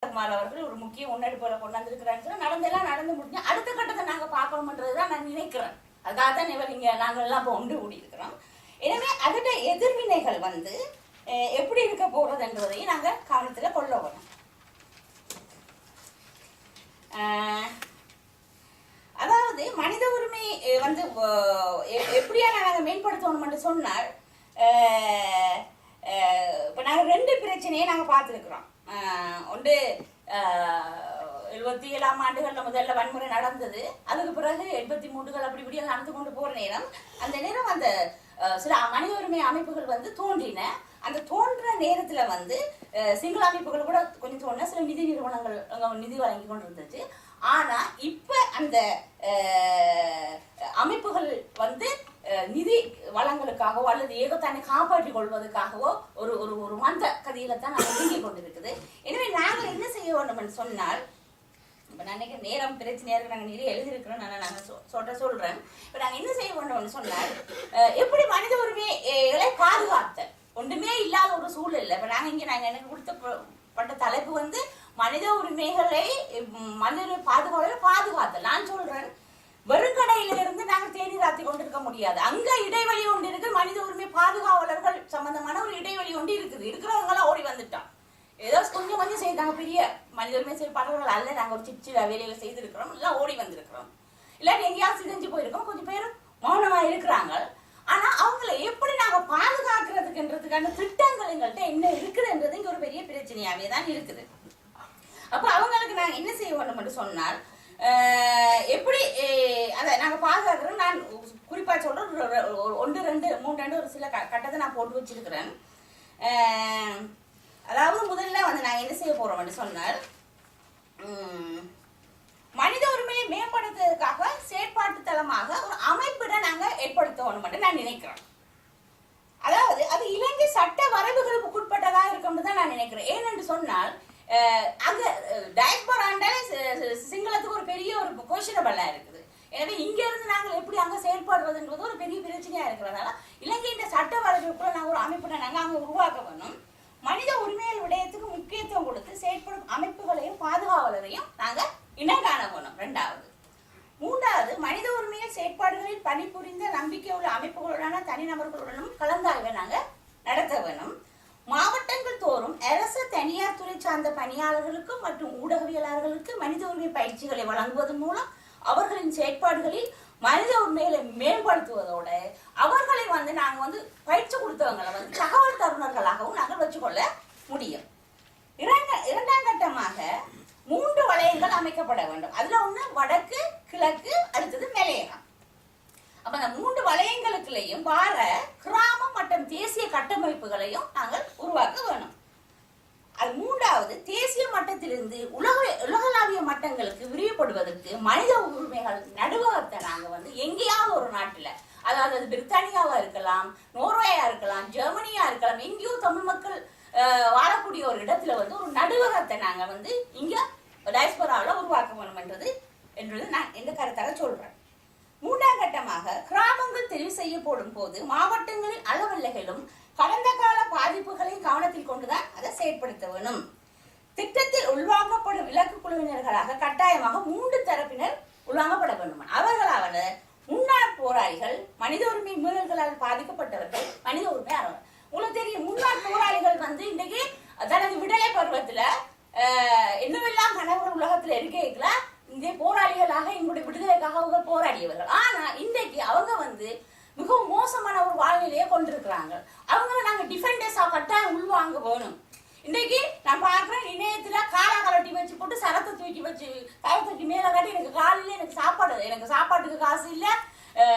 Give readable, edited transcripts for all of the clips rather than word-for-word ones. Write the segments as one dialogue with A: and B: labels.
A: அவர்கள் ஒரு முக்கிய முன்னெடுப்புகளை கொண்டாந்துருக்கிறாங்க. நடந்தெல்லாம் நடந்து முடிஞ்சு அடுத்த கட்டத்தை நாங்க பார்க்கணும்ன்றதுதான் நான் நினைக்கிறேன். அதுக்காக தான் இவர் இங்க நாங்கள் எல்லாம் இப்போ ஒன்று கூடி இருக்கிறோம். எனவே அதோட எதிர்வினைகள் எப்படி இருக்க போறதுன்றதையும் நாங்க கவனத்துல கொள்ள வரோம். அதாவது மனித உரிமை எப்படியா நாங்கள் மேம்படுத்தணும் சொன்னால், இப்ப நாங்க ரெண்டு பிரச்சனையை நாங்க பார்த்துருக்கிறோம். ஒன்று 77ஆம் ஆண்டுகள்ல முதல்ல வன்முறை நடந்தது. அதுக்கு பிறகு 83 அப்படி இப்படியா நடந்து கொண்டு போற நேரம், அந்த நேரம் அந்த சில மனித உரிமை அமைப்புகள் தோன்றின. அந்த தோன்ற நேரத்துல சிங்கள அமைப்புகள் கூட கொஞ்சம் தோன்ற, சில நிதி நிறுவனங்கள் நிதி வழங்கி கொண்டு இருந்துச்சு. ஆனா இப்ப அந்த அமைப்புகள் நிதி வளங்களுக்காகவோ அல்லது ஏதோ தன்னை காப்பாற்றிக் கொள்வதற்காகவோ ஒரு ஒரு ஒரு மந்த கதையில தான் நாங்கள் நீங்கிக் கொண்டிருக்குது. எனவே நாங்கள் என்ன செய்ய வேண்டும் என்று சொன்னால், இப்ப நான் நினைக்கிறேன் நேரம் பிரச்சனையா இருக்கு, நாங்கள் நிறைய எழுதியிருக்கிறோம், நாங்க சொல்றேன். இப்ப நாங்க என்ன செய்ய வேண்டும் சொன்னால், எப்படி மனித உரிமைகளை பாதுகாத்த ஒன்றுமே இல்லாத ஒரு சூழல். இப்ப நாங்க எனக்கு கொடுத்தப்பட்ட தலைப்பு மனித உரிமைகளை மனித பாதுகாத்தல். நான் சொல்றேன், வெறுங்கடையில இருந்து நாங்கள் தேநீர் ஆத்தி கொண்டிருக்க முடியாது. அங்க இடைவெளி ஒன்று இருக்கு. மனித உரிமை பாதுகாவலர்கள் சம்பந்தமான ஒரு இடைவெளி ஒன்று இருக்குது. இருக்கிறவங்களா ஓடி வந்துட்டோம். ஏதோ கொஞ்சம் கொஞ்சம் செய்தாங்க, பெரிய மனித உரிமை செயல்பாடுகள் அல்ல. நாங்க ஒரு சின்ன வேலையில செய்திருக்கிறோம், எல்லாம் ஓடி வந்திருக்கிறோம். இல்லாட்டி எங்கேயாவது சிதைஞ்சு போயிருக்கோம். கொஞ்சம் பேர் மௌனமா இருக்கிறாங்க. ஆனா அவங்களை எப்படி நாங்க பாதுகாக்கிறதுக்குன்றதுக்கான திட்டங்கள் எங்கள்கிட்ட என்ன இருக்குதுன்றது இங்க ஒரு பெரிய பிரச்சனையாவே தான் இருக்குது. அப்ப அவங்களுக்கு நாங்க என்ன செய்ய வேண்டும் சொன்னால், எப்படி அதை நாங்க பாதுகாக்கிறோம். நான் குறிப்பா சொல்றேன், 1, 2, 3 ஒரு சில கட்டத்தை நான் போட்டு வச்சிருக்கிறேன். அதாவது முதல்ல நாங்க என்ன செய்ய போறோம் சொன்னால், மனித உரிமையை மேம்படுத்துவதற்காக செயற்பாட்டு தளமாக ஒரு அமைப்பிட நாங்க ஏற்படுத்தணும் நான் நினைக்கிறேன். அதாவது அது இலங்கை சட்ட வரைவுகளுக்கு உட்பட்டதா இருக்கும் தான் நான் நினைக்கிறேன். ஏனென்று சொன்னால், அங்க டயஸ்போராண்டால சிங்களத்துக்கு ஒரு பெரிய ஒரு கொஸ்டினபிளா இருக்குது. எனவே இங்க இருந்து நாங்கள் எப்படி அங்க செயல்படுவதுன்றது ஒரு பெரிய பிரச்சனையா இருக்கிறதுனால இலங்கையின் சட்ட வரைவுக்குள்ள நாங்கள் ஒரு அமைப்பிட நாங்க அங்க உருவாக்க வேணும். மனித உரிமைகள் விடயத்துக்கு முக்கியத்துவம் கொடுத்து செயல்படும் அமைப்புகளையும் பாதுகாவலரையும் நாங்க இனங்காண வேணும். 2வது. 3வது, மனித உரிமைகள் செயற்பாடுகளில் பணிபுரிந்த நம்பிக்கை உள்ள அமைப்புகளுடன தனிநபர்களுடனும் கலந்தாய்வை நாங்க நடத்த வேணும். மாவட்டங்கள் தோறும் அரசு தனியார் துறை சார்ந்த பணியாளர்களுக்கு மற்றும் ஊடகவியலாளர்களுக்கு மனித உரிமை பயிற்சிகளை வழங்குவதன் மூலம் அவர்களின் செயற்பாடுகளில் மனித உரிமைகளை மேம்படுத்துவதோட அவர்களை நாங்க பயிற்சி கொடுத்தவங்களை தகவல் தருணர்களாகவும் நாங்கள் வச்சுக்கொள்ள முடியும். 2ஆம் கட்டமாக 3 வளையங்கள் அமைக்கப்பட வேண்டும். அதுல ஒண்ணு வடக்கு, கிழக்கு, அடுத்தது மலையகம். அப்ப அந்த 3 வளையங்களுக்குள்ளேயும் வார கிராமம் மற்றும் தேசிய கட்டமைப்புகளையும் நாங்கள் உருவாக்க வேணும். அது 3வது, தேசிய மட்டத்திலிருந்து உலகளாவிய மட்டங்களுக்கு விரிவுபடுவதற்கு மனித உரிமைகள் நடுவகத்தை நாங்க எங்கேயாவது ஒரு நாட்டுல, அதாவது அது பிரித்தானியாவா இருக்கலாம், நோர்வேயா இருக்கலாம், ஜெர்மனியா இருக்கலாம், எங்கேயோ தமிழ் மக்கள் வாழக்கூடிய ஒரு இடத்துல ஒரு நடுவகத்தை நாங்க இங்க டயஸ்போராவில் உருவாக்க வேணும் என்றது நான் இந்த கருத்தாக சொல்றேன். 3ஆம் கட்டமாக கிராமங்கள் தெரிவு செய்யப்படும் போது மாவட்டங்களின் அளவெல்லைகளும் கடந்த கால பாதிப்புகளையும் கவனத்தில் கொண்டுதான் அதை செயற்படுத்த வேணும். திட்டத்தில் உள்வாங்கப்படும் விலக்கு குழுவினர்களாக கட்டாயமாக 3 தரப்பினர் உள்வாங்கப்பட வேண்டும். அவர்களாவது முன்னாள் போராளிகள், மனித உரிமை மீறல்களால் பாதிக்கப்பட்டவர்கள், மனித உரிமை ஆர்வலர்கள். உங்களுக்கு தெரியும், முன்னாள் போராளிகள் இன்றைக்கு தனது விடுதலை பருவத்துல என்னவெல்லாம் கனவுகள் உலகத்துல இருக்கைகள இந்த போராளிகளாக எங்களுடைய விடுதலைக்காக அவங்க போராடியவர்கள். ஆனா இன்றைக்கு அவங்க மிகவும் மோசமான ஒரு வாழ்நிலையை கொண்டிருக்கிறாங்க. அவங்களை நாங்க டிஃபெண்டர்ஸா கட்டாயம் உள்வாங்க வேணும். இன்றைக்கு நான் பார்க்கிறேன், இணையத்துல காலா கலட்டி வச்சு போட்டு சரத்தை தூக்கி வச்சு கலத்தூக்கி மேல கட்டி, எனக்கு காலையில எனக்கு சாப்பாட்டுக்கு காசு இல்ல,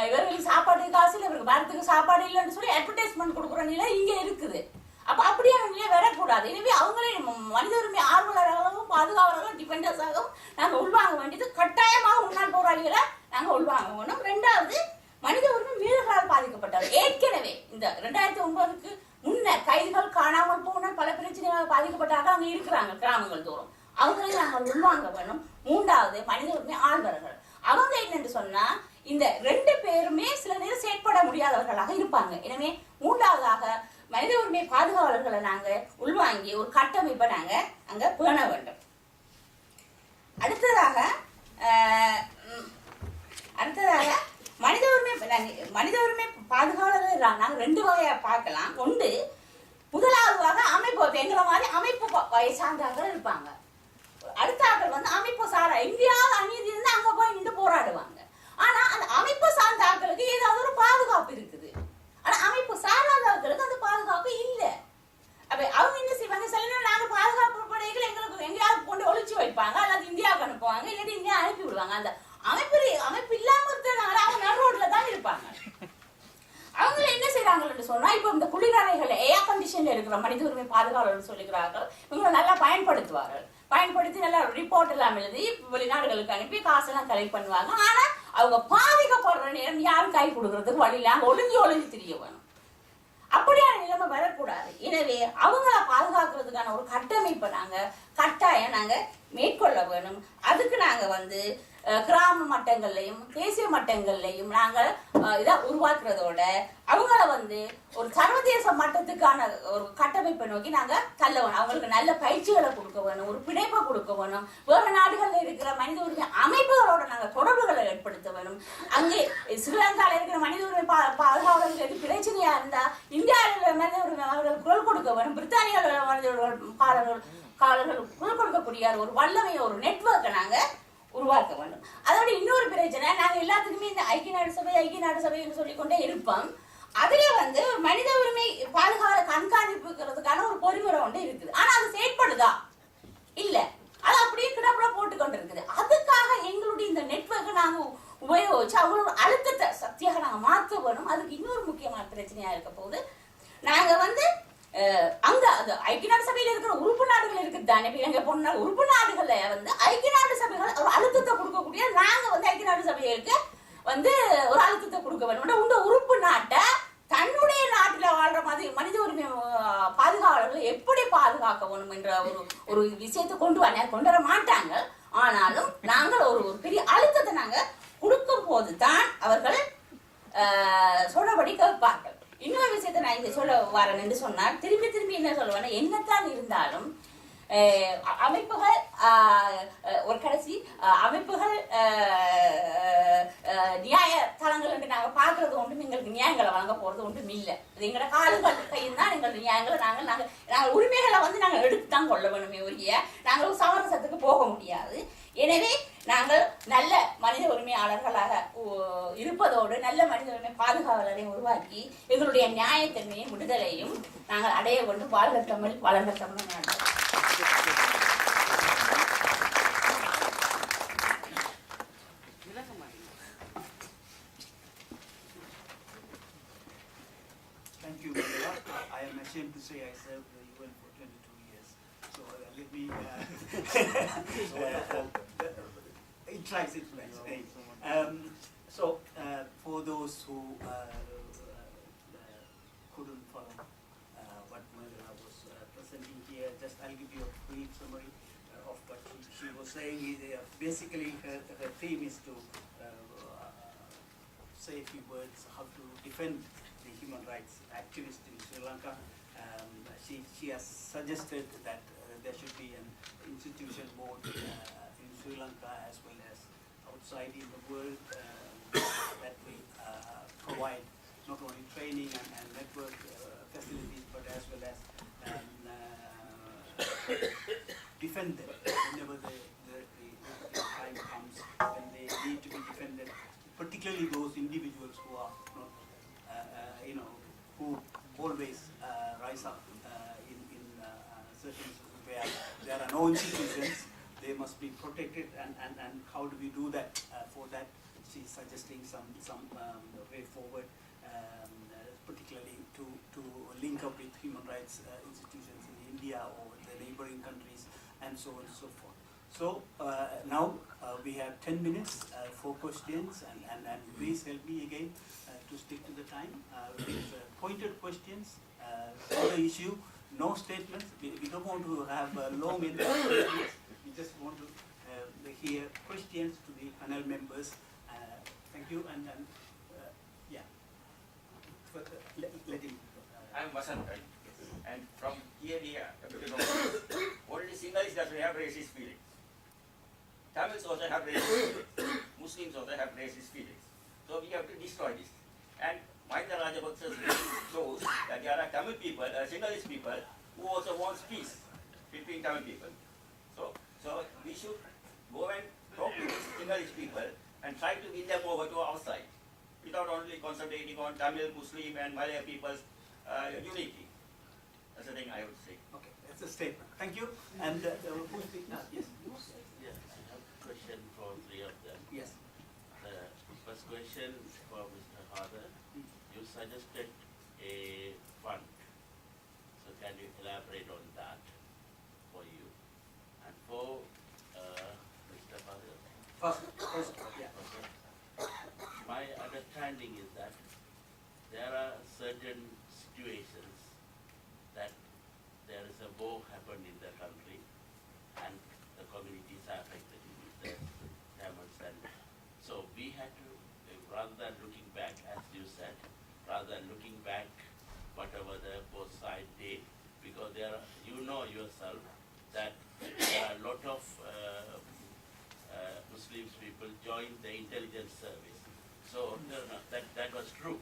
A: இவர்களுக்கு சாப்பாட்டுக்கு காசு இல்லை, இவருக்கு வரத்துக்கு சாப்பாடு இல்லைன்னு சொல்லி அட்வர்டைஸ்மெண்ட் கொடுக்குற நிலை இங்க இருக்குது. அப்ப அப்படியான நிலை வரக்கூடாது. எனவே அவங்களே மனித உரிமை ஆர்வலர்களாகவும் பாதுகாவலர்களும் டிஃபெண்டர்ஸாகவும் நாங்க உள்வாங்க வேண்டியது கட்டாயமாக முன்னாள் போராளிகளை நாங்க உள்வாங்க வேணும். 2வது, மனித உரிமை மீறல்களால் பாதிக்கப்பட்டவர். ஏற்கனவே இந்த 2009க்கு முன்னர் கைதுகள், காணாமல் போன பல பிரச்சனைகளால் பாதிக்கப்பட்டார்கள் அங்க இருக்கிறாங்க கிராமங்கள் தோறும். அவங்களையும் நாங்கள் உள்வாங்க வேணும். 3வது, மனித உரிமை ஆர்வலர்கள். அவங்க என்னன்னு சொன்னா, இந்த 2 பேருமே சில நேரம் செயற்பட முடியாதவர்களாக இருப்பாங்க. எனவே 3வதாக மனித உரிமை பாதுகாவலர்களை நாங்க உள்வாங்கி ஒரு கட்டமைப்பை நாங்க அங்க பேண வேண்டும். பார்க்கலாம். ஒன்று, முதலாவதாக அமைப்பு எங்களை மாதிரி அமைப்பு சார்ந்தவர்கள் இருப்பாங்க. அடுத்த ஆட்கள் வந்து அமைப்பு சாரா எங்கேயாவது அநீதி இருந்து அங்க போய் நின்று போராடுவாங்க. ஆனா அந்த அமைப்பு சார்ந்த ஆட்களுக்கு ஏதாவது ஒரு பாதுகாப்பு இருக்குது. ஆனா அமைப்பு சாராதவர்களுக்கு அந்த பாதுகாப்பு இல்லை. அப்ப அவங்க என்ன செய்வாங்க, சில நேரம் நாங்க பாதுகாப்பு படைகள் எங்களுக்கு எங்கேயாவது கொண்டு ஒழிச்சு வைப்பாங்க, அல்லது இந்தியாவுக்கு அனுப்புவாங்க, இல்லாட்டி இந்தியா அனுப்பி விடுவாங்க. அந்த அமைப்பு இல்லாம இருக்கிறதுனால அவங்க நடு ரோட்ல தான் இருப்பாங்க. அவங்க என்ன செய்யறாங்கன்னு சொன்னா, இப்ப இந்த குளிரறைகள் ஏர் கண்டிஷன்ல இருக்கிற மனித உரிமை பாதுகாவலர்கள் சொல்லுகிறார்கள், இவங்க நல்லா பயன்படுத்துவார்கள். பயன்படுத்தி நல்லா ரிப்போர்ட் எல்லாம் எழுதி வெளிநாடுகளுக்கு அனுப்பி காசெல்லாம் கலெக்ட் பண்ணுவாங்க. ஆனா அவங்க பாதிக்கப்படுற நேரம் யாரும் கை கொடுக்கறதுக்கு வழி இல்லாம ஒளிஞ்சு தெரிய வேணும். அப்படியான நிலைமை வரக்கூடாது. எனவே அவங்கள பாதுகாக்கிறதுக்கான ஒரு கட்டமைப்பை நாங்க கட்டாயம் நாங்க மேற்கொள்ள வேணும். அதுக்கு நாங்க வந்து கிராம மட்டங்கள்லையும் தேசிய மட்டங்கள்லையும் நாங்கள் இதை உருவாக்குறதோட அவங்கள வந்து ஒரு சர்வதேச மட்டத்துக்கான ஒரு கட்டமைப்பை நோக்கி நாங்க தள்ள வேணும். அவங்களுக்கு நல்ல பயிற்சிகளை கொடுக்க வேணும், ஒரு பிணைப்பை கொடுக்க வேணும். வேறு நாடுகளில் இருக்கிற மனித உரிமை அமைப்புகளோட நாங்க தொடர்புகளை ஏற்படுத்த வேணும். அங்கே ஸ்ரீலங்காவில் இருக்கிற மனித உரிமை பாதுகாவலர்களுக்கு பிரச்சனையா இருந்தா இந்தியாவில் மனித உரிமை அவர்கள் குரல் கொடுக்க வேணும். பிரித்தானியாவில் மனித காலர்கள் குரல் கொடுக்கக்கூடிய ஒரு வல்லமையை, ஒரு நெட்வொர்க்கை நாங்க உருவாக்க வேண்டும். அதோட இன்னொரு பிரச்சனை, நாங்க எல்லாத்துக்குமே இந்த ஐக்கிய நாடு சபை என்று சொல்லிக்கொண்டே இருப்போம். அதுல வந்து ஒரு மனித உரிமை பாதுகாவல கண்காணிப்புக்கிறதுக்கான ஒரு பொறிமுறை ஒன்று இருக்குது. ஆனா அது செயற்படுதா இல்ல, அது அப்படியே கிடப்புல போட்டு கொண்டு இருக்குது. அதுக்காக எங்களுடைய இந்த நெட்வொர்க்கை நாங்க உபயோகிச்சு அவங்களோட அழுத்தத்தை சக்தியாக நாங்க மாற்ற வேணும். அதுக்கு இன்னொரு முக்கியமான பிரச்சனையா இருக்க போது, நாங்க வந்து அங்க ஐக்கிய நாடு சபையில இருக்கிற உறுப்பு நாடுகள் இருக்குது தானே, எங்க பொண்ணு உறுப்பு நாடுகள்ல வந்து ஐக்கிய நாடு சபைகள் ஒரு அழுத்தத்தை கொடுக்கக்கூடிய, நாங்க வந்து ஐக்கிய நாடு சபைகளுக்கு வந்து ஒரு அழுத்தத்தை கொடுக்க வேண்டும். உங்க உறுப்பு நாட்டை தன்னுடைய நாட்டில் வாழ்ற மாதிரி மனித உரிமை பாதுகாவலர்கள் எப்படி பாதுகாக்க வேணும் என்ற ஒரு விஷயத்தை கொண்டு வர மாட்டாங்க. ஆனாலும் நாங்கள் ஒரு பெரிய அழுத்தத்தை நாங்க கொடுக்கும் போதுதான் அவர்கள் சொன்னபடி கேட்பார்கள். இன்னொரு விஷயத்தை நான் இங்க சொல்ல வரேன் என்று சொன்னால், திரும்பி என்ன சொல்லுவேன்னா, என்னத்தான் இருந்தாலும் அமைப்புகள் ஒரு கடைசி அமைப்புகள் நியாய தளங்கள் என்று நாங்கள் பார்க்கறது ஒன்றும் எங்களுக்கு நியாயங்களை வழங்க போறது ஒன்றும் இல்லை. எங்களோட காலுகள் கையில் தான் எங்களுடைய நியாயங்களை நாங்கள் உரிமைகளை வந்து நாங்கள் எடுத்துதான் கொள்ள வேணுமே ஒழிய நாங்கள் சமரசத்துக்கு போக முடியாது. எனவே நாங்கள் நல்ல மனித உரிமையாளர்களாக இருப்பதோடு நல்ல மனித உரிமை பாதுகாவலரை உருவாக்கி எங்களுடைய நியாயத்தன்மையும் விடுதலையும் நாங்கள் அடைய கொண்டு வாழ்க தமிழ் வளர்க தமிழ் நாடு.
B: Thank you, Mandela. I am ashamed to say I served the UN for 22 years. So let me... it tries its best. So for those who couldn't follow what Mandela was presenting here, just I'll give you a brief summary of what she was saying. Basically, her theme is to say a few words how to defend the human rights activist in Sri Lanka. She has suggested that there should be an institution board in Sri Lanka as well as outside in the world that will provide not only training and network facilities but as well as defend them whenever the time comes when they need to be defended, particularly those individuals who are not who always rise up in certain where there are no institutions. They must be protected, and how do we do that? For that, she's suggesting some way forward, particularly to link up with human rights institutions in India or the neighboring countries, and so on and so forth. So now we have 10 minutes for questions, and please help me again to stick to the time. With pointed questions on the issue, no statements. We don't want to have long statements. We just want to hear questions to the panel members. Thank you, and yeah. Let him.
C: I'm Vasantan, and from here, only Sinhalese doesn't have racist feelings. Tamils also have racist feelings. Muslims also have racist feelings. So we have to destroy this. And Mahinda Rajapaksa's shows that there are Tamil people, Sinhalese people, who also want peace between Tamil people. So we should go and talk to these Sinhalese people and try to win them over to our side, without only concentrating on Tamil, Muslim and Malay people's unity. That's the thing I would say.
B: Okay, that's a statement. Thank you. And who's the, yes.
D: Yes, I have a question for three of them.
B: Yes.
D: The first question for Mr. Harder. You suggested a fund. So can you elaborate on that for you? And for Mr. Harder.
B: First, yeah.
D: Okay. My understanding is that there are certain situations that there is a war happened in the country and the communities are affected in the Tamils, and so we had to, rather than looking back, as you said, rather than looking back whatever the both side did, because there are, you know yourself that there are a lot of Muslims people joined the intelligence service. So that was true.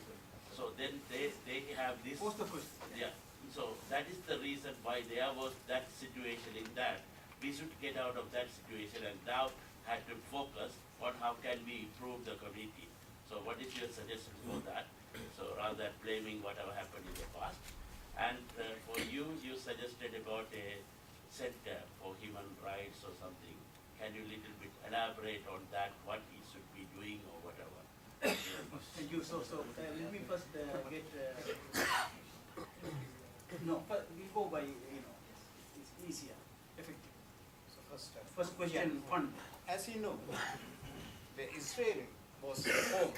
D: So then they have this.
B: What's the question?
D: Yeah. So that is the reason why there was that situation in that. We should get out of that situation and now had to focus on how can we improve the community. So what is your suggestion for that? So rather than blaming whatever happened in the past. And for you, you suggested about a center for human rights or something. Can you little bit elaborate on that, what we should be doing or whatever?
B: Thank you. So let me first get. No, but we go by, it's easier, effective.
E: So
B: First question, fund.
E: as you know, the Israel was formed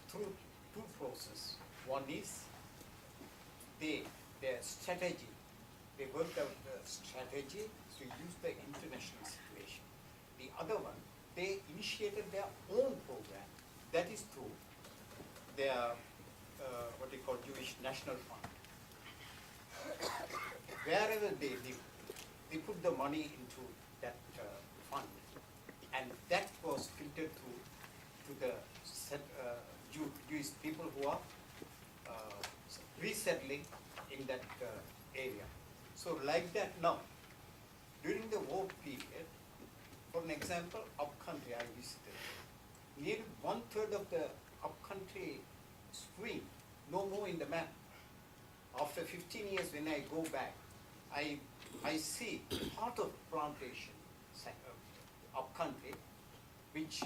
E: through two processes. One is their strategy. They worked out the strategy to use the international situation. The other one, they initiated their own program. That is through their what they call Jewish National Fund. Wherever they live, they put the money into that fund, and that was filtered through to the Jewish people who are resettling in that area. So like that now, during the war period, for an example, upcountry I visited, nearly 1/3 of the upcountry stream, no more in the map. After 15 years when I go back, I see part of plantation upcountry, which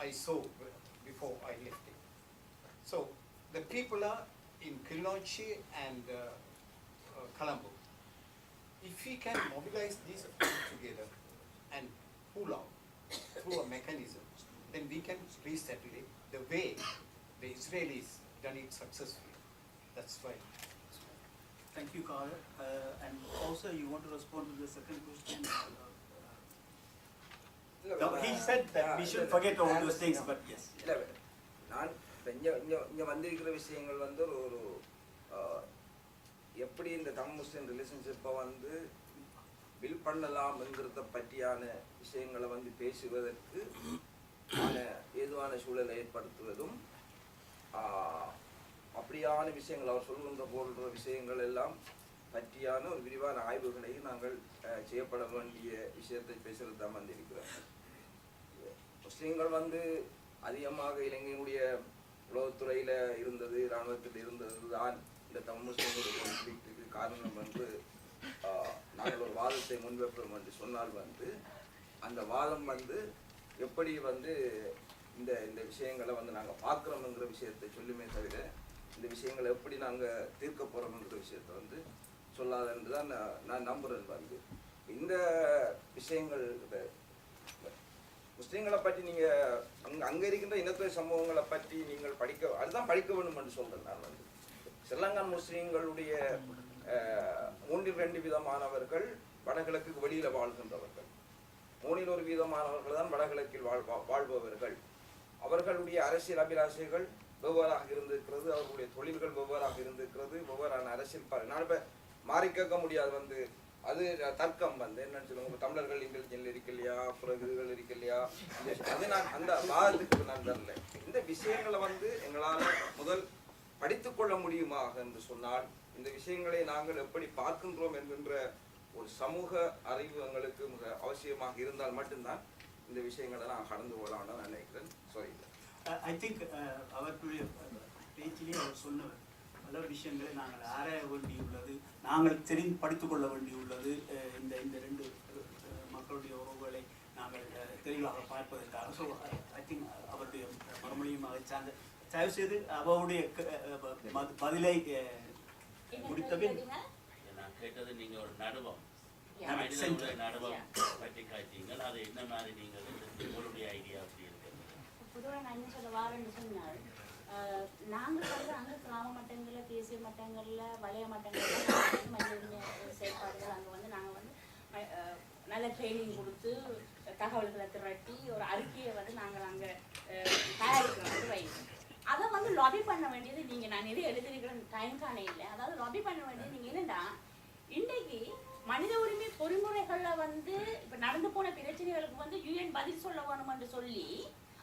E: I saw before I left it. So the people are in Kilonchi and Colombo. If we can mobilize these together and pull out through a mechanism, then we can resettle it the way the Israelis done it successfully. That's why.
B: Thank you, Carl. And also, you want to respond to the second question? He said that we should forget all those things, but yes.
F: இல்லை நான் இங்கே வந்திருக்கிற விஷயங்கள் வந்து ஒரு எப்படி இந்த தமிழ் முஸ்லிம் ரிலேஷன்ஷிப்பை வந்து பில்ட் பண்ணலாம்ங்கிறத பற்றியான விஷயங்களை வந்து பேசுவதற்கு ஏதுவான சூழலை ஏற்படுத்துவதும் அப்படியான விஷயங்கள் அவர் சொல்கின்ற போன்ற விஷயங்கள் எல்லாம் பற்றியான ஒரு விரிவான ஆய்வுகளை நாங்கள் செய்யப்பட வேண்டிய விஷயத்தை பேசுகிறது தான் வந்திருக்கிறோம். முஸ்லீம்கள் வந்து அதிகமாக இலங்கையினுடைய உளவுத்துறையில் இருந்தது, இராணுவத்தில் இருந்தது தான் இந்த தமிழ் முஸ்லீம்களுடைய கான்ஃப்ளிக்ட்டுக்கு காரணம் வந்து நாங்கள் ஒரு வாதத்தை முன்வைப்போம் என்று சொன்னால் வந்து அந்த வாதம் வந்து எப்படி வந்து இந்த இந்த விஷயங்களை வந்து நாங்கள் பார்க்குறோம்ங்கிற விஷயத்தை சொல்லுமே தவிர இந்த விஷயங்களை எப்படி நாங்கள் தீர்க்க போகிறோம்ங்கிற விஷயத்தை வந்து சொல்லாதன்னு தான் நான் நம்புகிறேன். வந்து இந்த விஷயங்கள் முஸ்லீம்களை பற்றி நீங்கள் அங்கே இருக்கின்ற இனத்துறை சமூகங்களை பற்றி நீங்கள் அதுதான் படிக்க வேண்டும் என்று சொல்கிறேன். நான் வந்து ஸ்ரீலங்கன் முஸ்லீம்களுடைய 3 விதமானவர்கள் வடகிழக்கு வெளியில் வாழ்கின்றவர்கள், 3 வீதமானவர்கள் தான் வடகிழக்கில் வாழ்பவர்கள். அவர்களுடைய அரசியல் அபிலாஷைகள் வெவ்வேறாக இருந்திருக்கிறது, அவர்களுடைய தொழில்கள் வெவ்வேறாக இருந்திருக்கிறது, வெவ்வேறான அரசியல் நான் இப்போ மாறி கேட்க முடியாது. வந்து அது தர்க்கம் வந்து என்னன்னு சொல்லுவாங்க, தமிழர்கள் இன்டெலிஜென்ட் இருக்கு இல்லையா, பிறகுகள் இருக்கு இல்லையா, அது நான் அந்த வாதத்துக்கு நான் வரல. இந்த விஷயங்களை வந்து எங்களால் முதல் படித்துக்கொள்ள முடியுமா என்று சொன்னால், இந்த விஷயங்களை நாங்கள் எப்படி பார்க்கின்றோம் என்கின்ற ஒரு சமூக அறிவு எங்களுக்கு மிக அவசியமாக இருந்தால் மட்டும்தான் இந்த விஷயங்களை நான் கடந்து போகலாம்னு நான் நினைக்கிறேன். சாரி,
B: ஐ திங்க் அவர்களுடைய பேச்சிலே அவர் சொன்னவர் பல விஷயங்களை நாங்கள் ஆராய வேண்டியுள்ளது, நாங்கள் தெரிந்து படித்துக் கொள்ள வேண்டியுள்ளது. இந்த இந்த ரெண்டு மக்களுடைய உறவுகளை நாங்கள் தெளிவாக பார்ப்பதற்காக. ஸோ ஐ திங்க் அவருடைய மறுமொழியும் அதை சார்ந்த தயவு செய்து அவருடைய பதிலை முடித்தபின்
D: நான் கேட்டது நீங்க ஒரு நடுவம் நடுவம் பற்றி காய்ச்சீங்கள், அது என்ன மாதிரி நீங்கள் உங்களுடைய ஐடியா அப்படி இருக்கிறது?
G: பொதுவாக நான் என்ன சொல்ல வாரேன்னு சொன்னால், நாங்கள் சொல்கிற அங்கே கிராம மட்டங்களில், தேசிய மட்டங்களில், வலய மட்டங்களில் மனித உரிமை செயற்பாடுகள் அங்கே வந்து நாங்கள் வந்து நல்ல ட்ரைனிங் கொடுத்து தகவல்களை திரட்டி ஒரு அறிக்கையை வந்து நாங்கள் அங்கே தயாரிக்கிறோம் வைக்கிறோம். அதை வந்து லாபி பண்ண வேண்டியது நீங்கள், நான் நிறைய எழுதியிருக்கிற டைம் காண இல்லை. அதாவது லாபி பண்ண வேண்டியது நீங்கள் என்னென்னா, இன்றைக்கு மனித உரிமை பொறிமுறைகளில் வந்து இப்போ நடந்து போன பிரச்சனைகளுக்கு வந்து யுஎன் பதில் சொல்ல வேணும்னு சொல்லி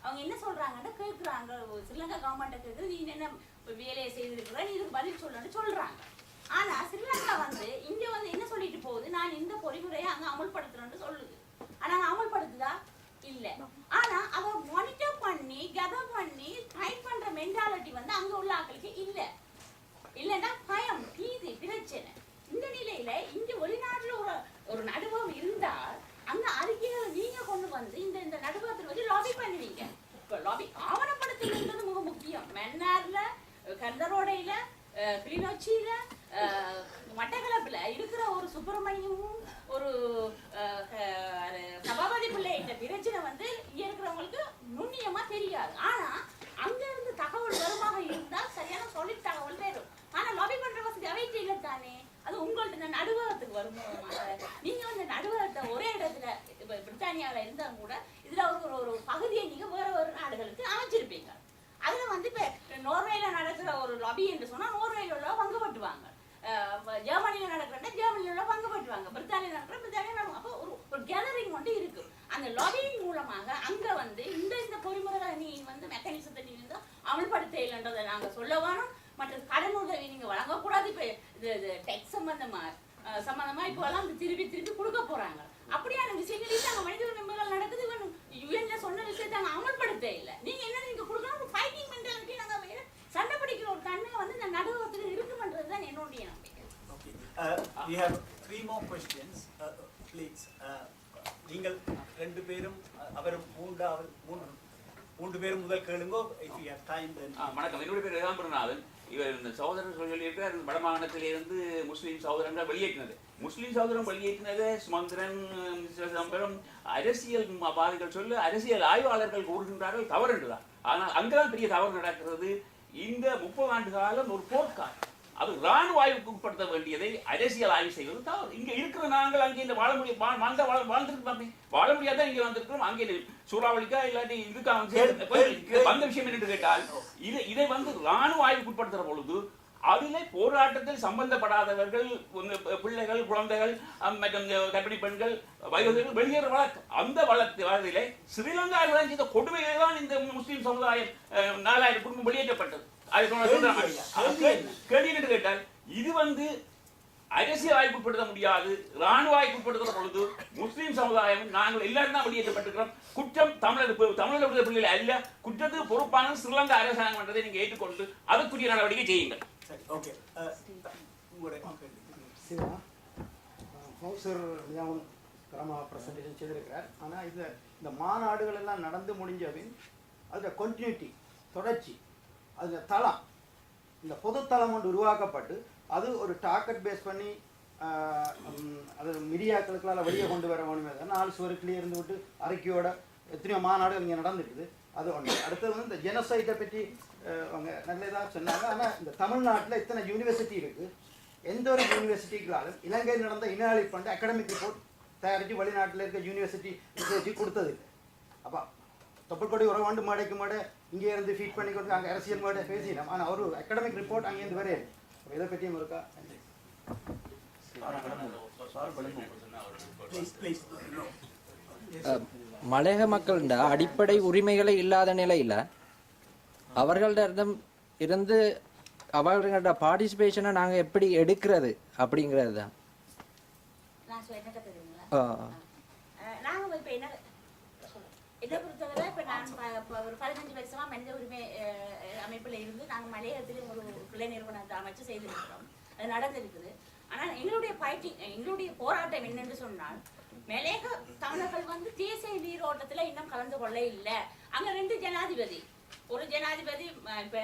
G: அவங்க என்ன சொல்கிறாங்கன்னா கேட்குறாங்க, ஸ்ரீலங்கா கவர்மெண்ட்டை கேட்குறது, நீ என்ன வேலையை செய்திருக்கிற, நீ இதுக்கு பதில் சொல்லணும்னு சொல்கிறாங்க. ஆனால் ஸ்ரீலங்கா வந்து இங்கே வந்து என்ன சொல்லிட்டு போகுது, நான் இந்த பொறிமுறையை அங்கே அமல்படுத்துகிறேன்னு சொல்லுது. ஆனால் அமல்படுத்துதா இல்லை. ஆனால் அதை மானிட்டர் பண்ணி கெதர் பண்ணி டைப் பண்ணுற மென்டாலிட்டி வந்து அங்கே உள்ள ஆட்களுக்கு இல்லை. இல்லைன்னா பயம், பீதி, பிரச்சனை. இந்த நிலையில இங்க வெளிநாட்டுல ஒரு நடுவம் இருந்தால் அந்த அறிக்கைகளை நீங்க கொண்டு வந்து இந்த நடுவத்தில் வச்சு லாபி பண்ணுவீங்க. இப்போ லாபி ஆவணப்படுத்துகிறது மிக முக்கியம். மன்னார்ல, கந்தரோடையில, கிளிநொச்சியில, மட்டக்களப்புல இருக்கிற ஒரு சுப்பிரமணியமும் ஒரு சபாபதி பிள்ளை இந்த பிரச்சனை வந்து இங்க இருக்கிறவங்களுக்கு நுண்ணியமா தெரியாது. ஆனா அங்க இருந்து தகவல் வருமாக இருந்தால் சரியான சொல்லிட் தகவல் வேணும். ஆனா லாபி பண்ற வசதி அவைக்கு இல்லை தானே. அது உங்கள்ட்ட நடுவகத்துக்கு வரும்போது நீங்க வந்து நடுவகத்தை ஒரே இடத்துல இப்ப பிரித்தானியாவில் இருந்தாலும் கூட இதுல ஒரு பகுதியை நீங்க வேற வேறு நாடுகளுக்கு அமைச்சிருப்பீங்க. அதுல வந்து இப்ப நோர்வேல நடக்கிற ஒரு லாபி என்று சொன்னா நோர்வேல உள்ள பங்கு பட்டுவாங்க, ஜெர்மனியில நடக்கிறா ஜெர்மனியில உள்ள பங்கு பட்டுவாங்க, பிரித்தானியா நடக்கிற பிரித்தானியா. அப்போ ஒரு கேதரிங் வந்து இருக்கு. அந்த லாபியின் மூலமாக அங்க வந்து இந்த பொறிமுறைகளை நீ வந்து மெக்கானிசத்தை நீ வந்து அமல்படுத்த இல்லைன்றதை நாங்க சொல்ல வேணும். மற்ற கடன் உதவி நீங்க வழங்கக்கூடாது. இப்ப இது டெக்ஸ் சம்பந்தமா இப்போ எல்லாம் திருப்பி கொடுக்க போறாங்க. அப்படியான விஷயங்கள் நாங்க மனித உரிமைகள் நடக்குது. யுஎன்ல சொன்ன விஷயத்தை நாங்க அமல்படுத்த இல்லை. நீங்க என்ன நீங்க கொடுக்கணும், ஒரு ஃபைட்டிங் மென்டாலிட்டி நாங்க சண்டை பிடிக்கிற ஒரு தன்மை வந்து இந்த நடுவகத்துக்கு இருக்குமன்றதுதான் என்னுடைய நம்பிக்கை.
B: Okay, we have 3 more questions. Please, நீங்கள் ரெண்டு பேரும் அவரும் மூன்று பேரும் முதல் கேளுங்க. If you have time then.
H: வணக்கம், என்னுடைய பேர் ஏகாம்பரநாதன். இவர் இந்த சகோதரர் சொல்லியிருக்கார், வடமாகாணத்திலிருந்து முஸ்லீம் சகோதரங்கள் வெளியேற்றினது. முஸ்லீம் சகோதரம் வெளியேற்றினது சுமந்திரன் சிதம்பரம் அரசியல்வாதிகள் சொல்ல, அரசியல் ஆய்வாளர்கள் கூறுகின்றார்கள் தவறு என்றுதான். ஆனால் அங்குதான் பெரிய தவறு நடக்கிறது. இந்த 30 ஆண்டு காலம் ஒரு போர்க்காலம், அது இராணுவ ஆய்வுக்கு உட்படுத்த வேண்டியதை அரசியல் ஆய்வு செய்வது தவறு. இங்க இருக்கிற நாங்கள் அங்கே இந்த வாழ வாழ்ந்துருக்கோம், வாழ முடியாத இங்க வந்திருக்கிறோம். அங்கே சூறாவளிக்கா இல்லாட்டி இதுக்காக வந்த விஷயம் என்று கேட்டால் இதை வந்து இராணுவ ஆய்வுக்கு உட்படுத்துற பொழுது அதிலே போராட்டத்தில் சம்பந்தப்படாதவர்கள், பிள்ளைகள், குழந்தைகள் மற்றும் கர்ப்பிணி பெண்கள், வயோதிகர்கள் வெளியேற வழக்கு. அந்த வழக்கிலே ஸ்ரீலங்காவில் செய்த கொடுமையை தான் இந்த முஸ்லீம் சமுதாயம் 4000 குடும்பம் வெளியேற்றப்பட்டது. கேள்வி என்று கேட்டால் இது வந்து அரசியல் ஆய்வுப்படுத்த முடியாது, இராணுவ ஆய்வுப்படுத்துகிற பொழுது முஸ்லீம் சமுதாயம் நாங்கள் எல்லாரும் தான் வெளியேற்றப்பட்டிருக்கிறோம். குற்றம் தமிழர்களுடைய பிள்ளைகள் அல்ல, குற்றத்துக்கு பொறுப்பான ஸ்ரீலங்கா அரசாங்கம் என்றதை நீங்க ஏற்றுக்கொண்டு அதற்குரிய நடவடிக்கை செய்யுங்கள்.
B: ஓகே,
I: பிரசன்டேஷன் செய்திருக்கிறார். ஆனால் இந்த மாநாடுகள் எல்லாம் நடந்து முடிஞ்சபின் அதில் கண்டினியூட்டி, தொடர்ச்சி, அதில் தளம், இந்த பொதுத்தளம் ஒன்று உருவாக்கப்பட்டு அது ஒரு டார்கெட் பேஸ் பண்ணி அது மீடியாக்களுக்கெல்லாம் வெளியே கொண்டு வர வேணுமே. 4 சுவருக்குள்ளே இருந்து விட்டு அறிக்கையோட எத்தனையோ மாநாடுகள் இங்கே நடந்துருக்குது. அது ஒன்று. அடுத்தது வந்து இந்த ஜெனோசைட்டை பற்றி அவங்க நல்லதாக சொன்னாங்க. ஆனால் இந்த தமிழ்நாட்டில் இத்தனை யூனிவர்சிட்டி இருக்குது, எந்த ஒரு யூனிவர்சிட்டிகளாலும் இலங்கையில் நடந்த இன அழிப்பு அகாடமிக் ரிப்போர்ட் தயாரித்து வெளிநாட்டில் இருக்க யூனிவர்சிட்டி ரிசர்ச்சு கொடுத்தது இல்லை. அப்போ தொப்புள்கொடி உறவாண்டு மேடைக்கு மேடை இங்கே இருந்து ஃபீட் பண்ணி கொடுத்து அங்கே அரசியல் மேடை பேசினோம். ஆனால் ஒரு அகாடமிக் ரிப்போர்ட் அங்கேருந்து வரையாது. இதை பற்றியும் இருக்கா?
B: Please, please. No. Yes,
J: மலையக மக்கள்ட அடிப்படை உரிமைகளை இல்லாத நிலையில் அவர்களிடம் இருந்து அவர்களோட பார்ட்டிசிபேஷனை நாங்கள் எப்படி எடுக்கிறது அப்படிங்கிறது தான்.
G: நான் என்ன தெரியுங்களா, நாங்கள் இப்போ என்ன இதை பொறுத்தவரை இப்போ நான் ஒரு 15 வருஷமா மனித உரிமை அமைப்பில் இருந்து நாங்கள் மலையகத்திலும் ஒரு கிளை நிறுவனத்தை அமைச்சு செய்திருக்கிறோம். அது நடந்திருக்குது. ஆனால் எங்களுடைய போராட்டம் என்னென்று சொன்னால், மலையக தமிழர்கள் வந்து தேசிய நீரோட்டத்தில் இன்னும் கலந்து கொள்ள இல்லை. அங்கே 2 ஜனாதிபதி, ஒரு ஜனாதிபதி இப்போ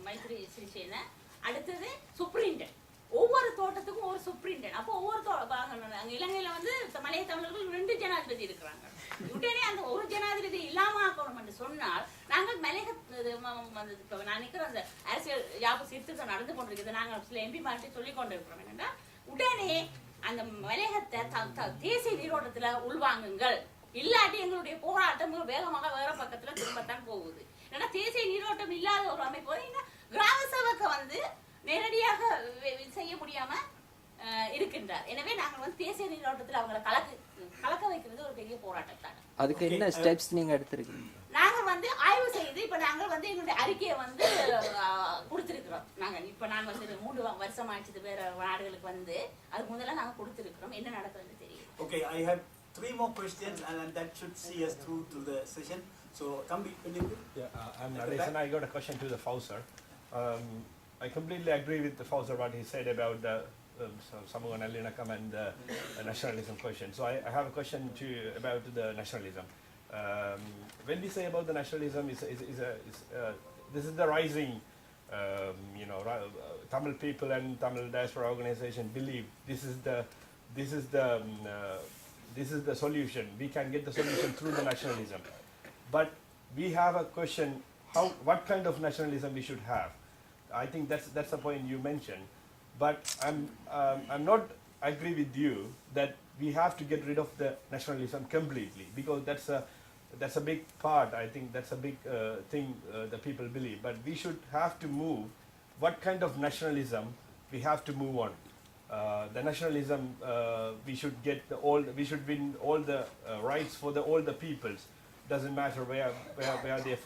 G: மைத்ரி சிறிசேன, அடுத்தது சுப்ரீண்டன். ஒவ்வொரு தோட்டத்துக்கும் ஒரு சுப்ரீண்டன். அப்போ ஒவ்வொரு இலங்கையில வந்து மலைய தமிழர்கள் 2 ஜனாதிபதி இருக்கிறாங்க. உடனே அந்த ஒரு ஜனாதிபதி இல்லாம ஆக்கணும் என்று சொன்னால், நாங்கள் மலையக நான் நிற்கிற அந்த அரசியல் யாப்பு சீர்திருத்தம் நடந்து கொண்டிருக்கிறது. நாங்கள் சில எம்பி மாற்றி சொல்லிக் கொண்டிருக்கிறோம். என்னன்னா, உடனே அந்த மலையகத்தை தேசிய நீரோட்டத்துல உள்வாங்குங்கள், இல்லாட்டி எங்களுடைய போராட்டம் வேகமாக வேற பக்கத்துல திரும்பத்தான் போகுது. ஏன்னா தேசிய நீரோட்டம் இல்லாத ஒரு அமைப்பு கிராம சபைக்கு வந்து நேரடியாக செய்ய முடியாம இருக்கின்றார். எனவே நாங்கள் வந்து தேசிய நீரோட்டத்தில் அவங்களை கலக்க வைக்கிறது ஒரு பெரிய போராட்டம் தான்.
J: அதுக்கு என்ன ஸ்டெப்ஸ் நீங்க எடுத்திருக்கீங்க?
G: நாங்க வந்து ஆய்வு செய்து இப்ப நாங்க வந்து எங்களுடைய அறிக்கையை வந்து கொடுத்திருக்கிறோம். நான் வந்து 3 வருஷம் ஆயிடுச்சு வேற நாடுகளுக்கு வந்து. அதுக்கு முதல்ல நாங்க கொடுத்திருக்கிறோம். என்ன நடக்குதுன்னு தெரியும்.
B: Okay, I have 3 more questions, and that should see us through to the session. So, Kambi,
K: I'm Naresh, and I got a question to the Fauser. I completely agree with the Fauser what he said about the Samuga Nallinakam and the nationalism question. So I have a question about the nationalism. When we say about the nationalism, this is the rising, Tamil people and Tamil diaspora organization believe this is the solution. We can get the solution through the nationalism. But we have a question: what kind of nationalism we should have? I think that's the point you mentioned. But I'm not agree with you that we have to get rid of the nationalism completely, because that's a big part. I think that's a big thing that people believe. But we should have to move. What kind of nationalism we have to move on? The nationalism we should get we should win all the rights for all the peoples. Doesn't matter where they're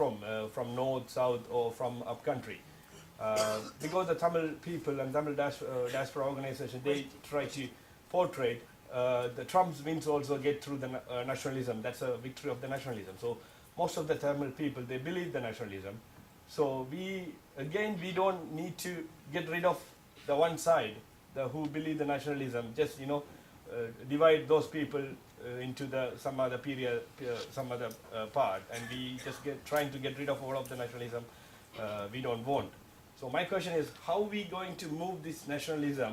K: from north, south, or from up country. Because the Tamil people and Tamil diaspora organization, they try to portray the Trump's wins also get through the nationalism. That's a victory of the nationalism. So most of the Tamil people, they believe the nationalism. So we don't need to get rid of the one side, who believe the nationalism. Just divide those people into some other period, some other part, and we just trying to get rid of all of the nationalism we don't want. So my question is, how are we going to move this nationalism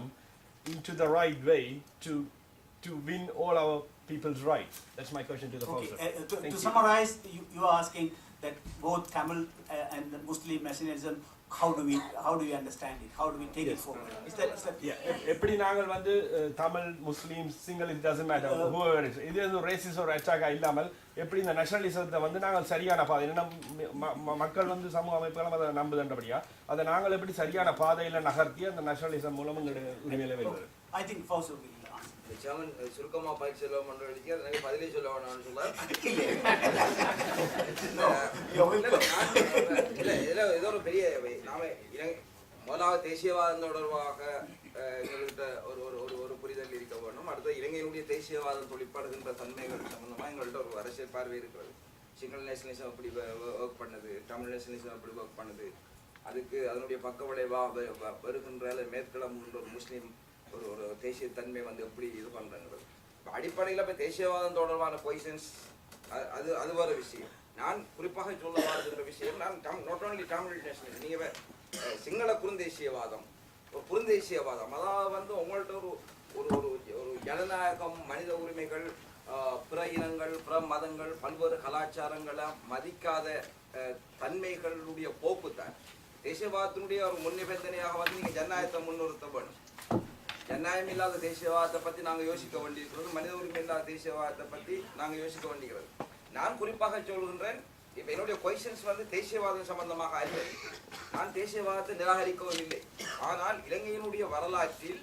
K: into the right way to win all our people's rights? That's my question to the
B: Okay,
K: Fauser.
B: to summarize, you are asking that both Tamil and the Muslim nationalism, how do we understand it? How do we take it forward? Is that
K: எப்படி நாங்கள் வந்து Tamil Muslim single it doesn't matter whoever is இது ஒரு ரேசிஸ் ஒரு attack இல்லாமல் எப்படி இந்த நேஷனலிசத்தை வந்து நாங்கள் சரியான பாதை என்ன மக்கள் வந்து சமூக அமைப்புகளும் அதை நம்புதன்றபடியா அதை நாங்கள் எப்படி சரியான பாதையில் நகர்த்தி அந்த நேஷனலிசம் மூலம் எங்களுடைய உரிமையில வருவது?
B: I think Fauser will answer.
F: Chairman சுருக்கமா பயிற்சி சொல்ல மன்றடிச்சு எனக்கு பதிலே சொல்ல வேணாம்னு சொல்றாரு. இல்ல ஏதோ ஒரு பெரிய நாம முதலாவது தேசியவாதம் தொடர்பாக எங்கள்கிட்ட ஒரு புரிதல் இருக்க வேண்டும். அடுத்த இலங்கையினுடைய தேசியவாதம் தொழிற்படுகின்ற தன்மைகள் சம்பந்தமா எங்கள்கிட்ட ஒரு அரசியல் பார்வை இருக்கிறது. சிங்கள நேஷனலிசம் எப்படி ஒர்க் பண்ணுது, தமிழ் நேஷனலிசம் எப்படி ஒர்க் பண்ணுது, அதுக்கு அதனுடைய பக்க விளைவா வருகின்ற மேற்கிழமுன்ற ஒரு முஸ்லீம் ஒரு தேசிய தன்மை வந்து எப்படி இது பண்றாங்கிறது. அடிப்படையில் இப்போ தேசியவாதம் தொடர்பான பொசிஷன்ஸ் அது வேற விஷயம். நான் குறிப்பாக சொல்ல வாழ்கின்ற விஷயம், நான் நாட் ஓன்லி தமிழ் நேஷனல், நீங்கள் சிங்கள குறுந்தேசியவாதம், ஒரு குறுந்தேசியவாதம், அதாவது வந்து உங்கள்கிட்ட ஒரு ஜனநாயகம், மனித உரிமைகள், பிற இனங்கள், பிற மதங்கள், பல்வேறு கலாச்சாரங்களை மதிக்காத தன்மைகளுடைய போக்கு தான் தேசியவாதத்தினுடைய ஒரு முன்னிபந்தனையாக வந்து நீங்கள் ஜனநாயகத்தை முன்னிறுத்த வேணும். ஜனநாயகம் இல்லாத தேசியவாதத்தை பற்றி நாங்கள் யோசிக்க வேண்டியிருக்கிறது, மனித உரிமை இல்லாத தேசியவாதத்தை பற்றி நாங்கள் யோசிக்க வேண்டியிருக்கிறது. நான் குறிப்பாக சொல்கின்றேன், இப்போ என்னுடைய கொஸ்டின்ஸ் வந்து தேசியவாதம் சம்பந்தமாக அல்ல. நான் தேசியவாதத்தை நிராகரிக்கவும் இல்லை. ஆனால் இலங்கையினுடைய வரலாற்றில்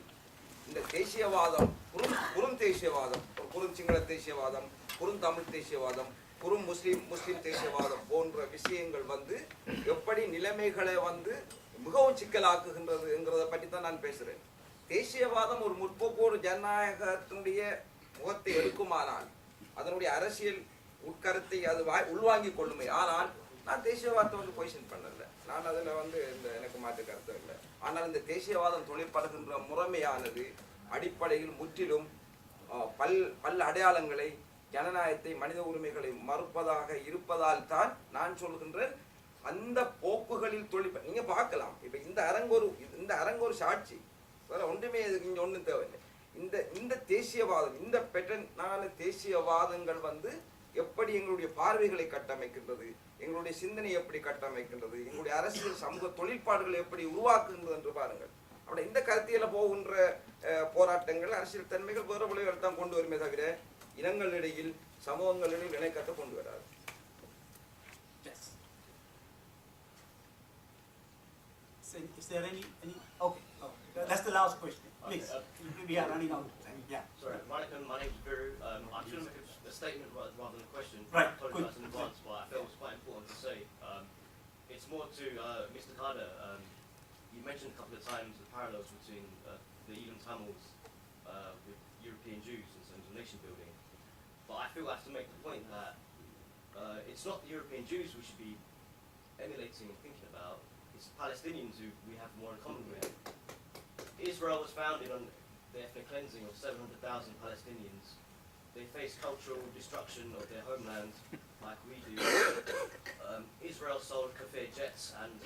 F: இந்த தேசியவாதம் குறும் தேசியவாதம், குறுஞ்சிங்கள தேசியவாதம், குறுந்தமிழ் தேசியவாதம், முஸ்லிம் தேசியவாதம் போன்ற விஷயங்கள் வந்து எப்படி நிலைமைகளை வந்து மிகவும் சிக்கலாக்குகின்றதுங்கிறத பற்றி தான் நான் பேசுறேன். தேசியவாதம் ஒரு முற்போக்கு ஜனநாயகத்தினுடைய முகத்தை எடுக்குமானால், அதனுடைய அரசியல் உட்கருத்தை அது உள்வாங்கிக் கொள்ளுமே. ஆனால் நான் தேசியவாதத்தை வந்து பொசிஷன் பண்ணல, நான் அதில் வந்து எனக்கு மாற்று கருத்து இல்லை. ஆனால் இந்த தேசியவாதம் தொழிற்படுகின்ற முறைமையானது அடிப்படையில் முற்றிலும் பல் அடையாளங்களை, ஜனநாயகத்தை, மனித உரிமைகளை மறுப்பதாக இருப்பதால் தான் நான் சொல்கின்றேன் அந்த போக்குகளில் நீங்க பார்க்கலாம். இப்ப இந்த அரங்கு ஒரு சாட்சி, வேற ஒன்றுமே இங்க ஒன்றும் தேவையில்லை. இந்த தேசியவாதம், இந்த பெட்டனான தேசியவாதங்கள் வந்து எப்படி எங்களுடைய பார்வைகளை கட்டமைக்கின்றது, எங்களுடைய சிந்தனை எப்படி கட்டமைக்கின்றது, எங்களுடைய அரசியல் சமூக தொழிற்பாடுகளை எப்படி உருவாக்குகின்றது என்று பாருங்கள். அப்படி இந்த கருத்தியில போகின்ற போராட்டங்கள், அரசியல் தன்மைகள் வேறு விளைவுகள் தான் கொண்டு வருமே தவிர இனங்களிடையில், சமூகங்களிடையில் இணைக்கத்தை கொண்டு வராது.
B: Is there any okay, that's the last question. Please, we are running out of time. Yeah.
L: Sorry, my name's Viru. I should have given a statement rather than a question.
B: Right.
L: I apologise in advance, but I felt it was quite important to say. It's more to Mr. Kada. You mentioned a couple of times the parallels between the Elam Tamils with European Jews in terms of nation building. But I feel I have to make the point that it's not the European Jews we should be emulating and thinking about. It's Palestinians who we have more in common with. Israel was founded on the ethnic cleansing of 700,000 Palestinians. They face cultural destruction of their homeland like we do. Israel sold Kafir jets and